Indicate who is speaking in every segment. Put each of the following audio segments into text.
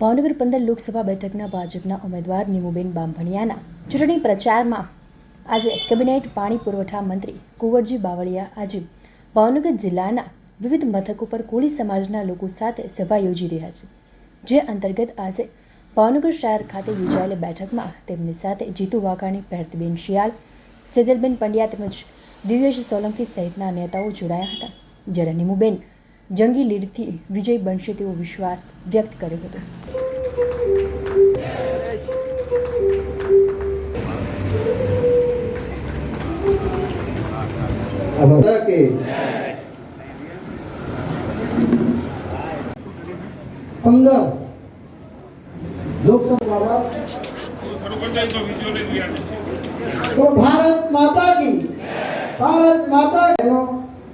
Speaker 1: ભાવનગર 15 લોકસભા બેઠકના ભાજપના ઉમેદવાર નીમુબેન બામભણિયાના ચૂંટણી પ્રચારમાં આજે કેબિનેટ પાણી પુરવઠા મંત્રી કુંવરજી બાવળિયા આજે ભાવનગર જિલ્લાના વિવિધ મથકો પર કોળી સમાજના લોકો સાથે સભા યોજી રહ્યા છે, જે અંતર્ગત આજે ભાવનગર શહેર ખાતે યોજાયેલી બેઠકમાં તેમની સાથે જીતુ વાઘાણી, પહેરતીબેન શિયાળ, સેજલબેન પંડ્યા તેમજ દિવ્યેશ સોલંકી સહિતના નેતાઓ જોડાયા હતા, જ્યારે નીમુબેન જંગી લીડથી વિજય બનશે તેવો વિશ્વાસ વ્યક્ત કર્યો હતો.
Speaker 2: लोकसभा तो भारत माता की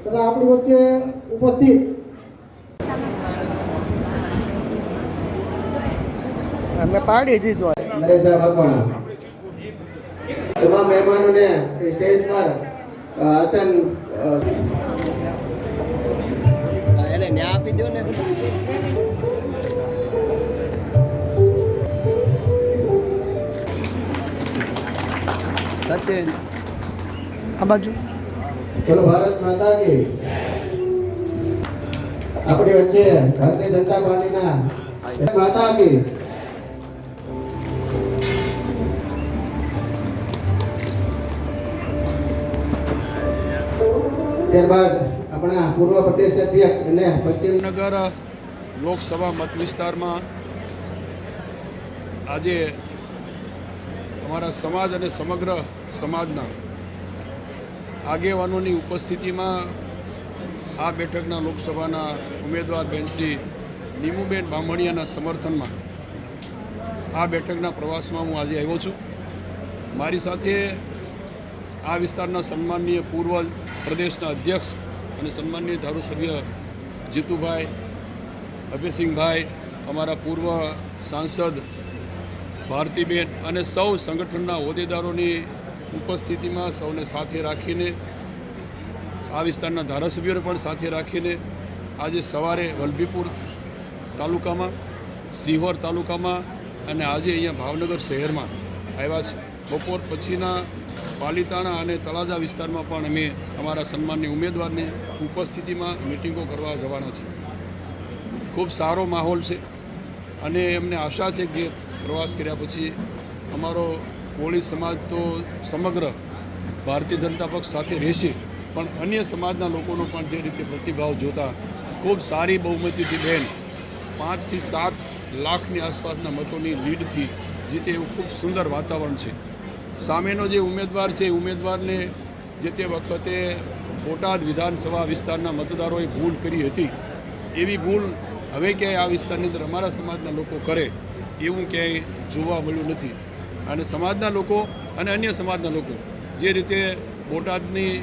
Speaker 2: तथा अपनी वच्चे उपस्थित
Speaker 3: मैं पार्टी जीत
Speaker 2: नरेशभाई भगवाना तमाम मेहमानों ने स्टेज पर आसन
Speaker 3: न्याय आपी दो ने सचिन आ बाजू
Speaker 2: चलो भारत माता की अपनी वच्चे भारतीय जनता पार्टी ना माता की ત્યારબાદ આપણા પૂર્વ પ્રદેશ અધ્યક્ષ અને પશ્ચિમ
Speaker 4: નગર લોકસભા મત વિસ્તારમાં આજે અમારા સમાજ અને સમગ્ર સમાજના આગેવાનોની ઉપસ્થિતિમાં આ બેઠકના લોકસભાના ઉમેદવાર બેન શ્રી નીમુબેન બામભણિયાના સમર્થનમાં આ બેઠકના પ્રવાસમાં હું આજે આવ્યો છું. મારી સાથે આ વિસ્તારના સન્માનનીય પૂર્વ પ્રદેશના અધ્યક્ષ અને સન્માનનીય ધારાસભ્ય જીતુભાઈ, અભયસિંહભાઈ, અમારા પૂર્વ સાંસદ ભારતીબેન અને સૌ સંગઠનના હોદ્દેદારોની ઉપસ્થિતિમાં સૌને સાથે રાખીને આ વિસ્તારના ધારાસભ્યોને પણ સાથે રાખીને આજે સવારે વલભીપુર તાલુકામાં, સિહોર તાલુકામાં અને આજે અહીંયા ભાવનગર શહેરમાં આવ્યા છે. બપોર પછીના પાલીતાણા અને તળાજા વિસ્તારમાં પણ અમે અમારા સન્માનની ઉમેદવારની ઉપસ્થિતિમાં મિટિંગો કરવા જવાના છીએ. ખૂબ સારો માહોલ છે અને અમને આશા છે કે પ્રવાસ કર્યા પછી અમારો કોળી સમાજ તો સમગ્ર ભારતીય જનતા પક્ષ સાથે રહેશે, પણ અન્ય સમાજના લોકોનો પણ જે રીતે પ્રતિભાવ જોતા ખૂબ સારી બહુમતીથી બેન 5 થી 7 લાખની આસપાસના મતોની લીડથી જીતે એવું ખૂબ સુંદર વાતાવરણ છે. સામેનો જે ઉમેદવાર છે એ ઉમેદવારને જે તે વખતે બોટાદ વિધાનસભા વિસ્તારના મતદારોએ ભૂલ કરી હતી, એવી ભૂલ હવે ક્યાંય આ વિસ્તારની અંદર અમારા સમાજના લોકો કરે એવું ક્યાંય જોવા મળ્યું નથી. અને સમાજના લોકો અને અન્ય સમાજના લોકો જે રીતે બોટાદની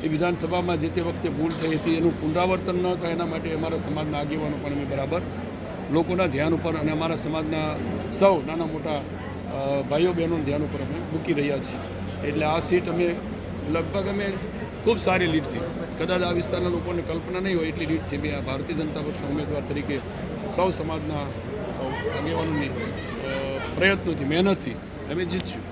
Speaker 4: એ વિધાનસભામાં જે તે વખતે ભૂલ થઈ હતી એનું પુનરાવર્તન ન થાય એના માટે અમારા સમાજના આગેવાનો પણ અમે બરાબર લોકોના ધ્યાન ઉપર અને અમારા સમાજના સૌ નાના મોટા ભાઈઓ બહેનોના ધ્યાન ઉપર અમે મૂકી રહ્યા છીએ. એટલે આ સીટ અમે લગભગ અમે ખૂબ સારી લીડથી, કદાચ આ વિસ્તારના લોકોને કલ્પના નહીં હોય એટલી લીડથી અમે આ ભારતીય જનતા પક્ષના ઉમેદવાર તરીકે સૌ સમાજના આગેવાનોની પ્રયત્નોથી, મહેનતથી અમે જીતશું.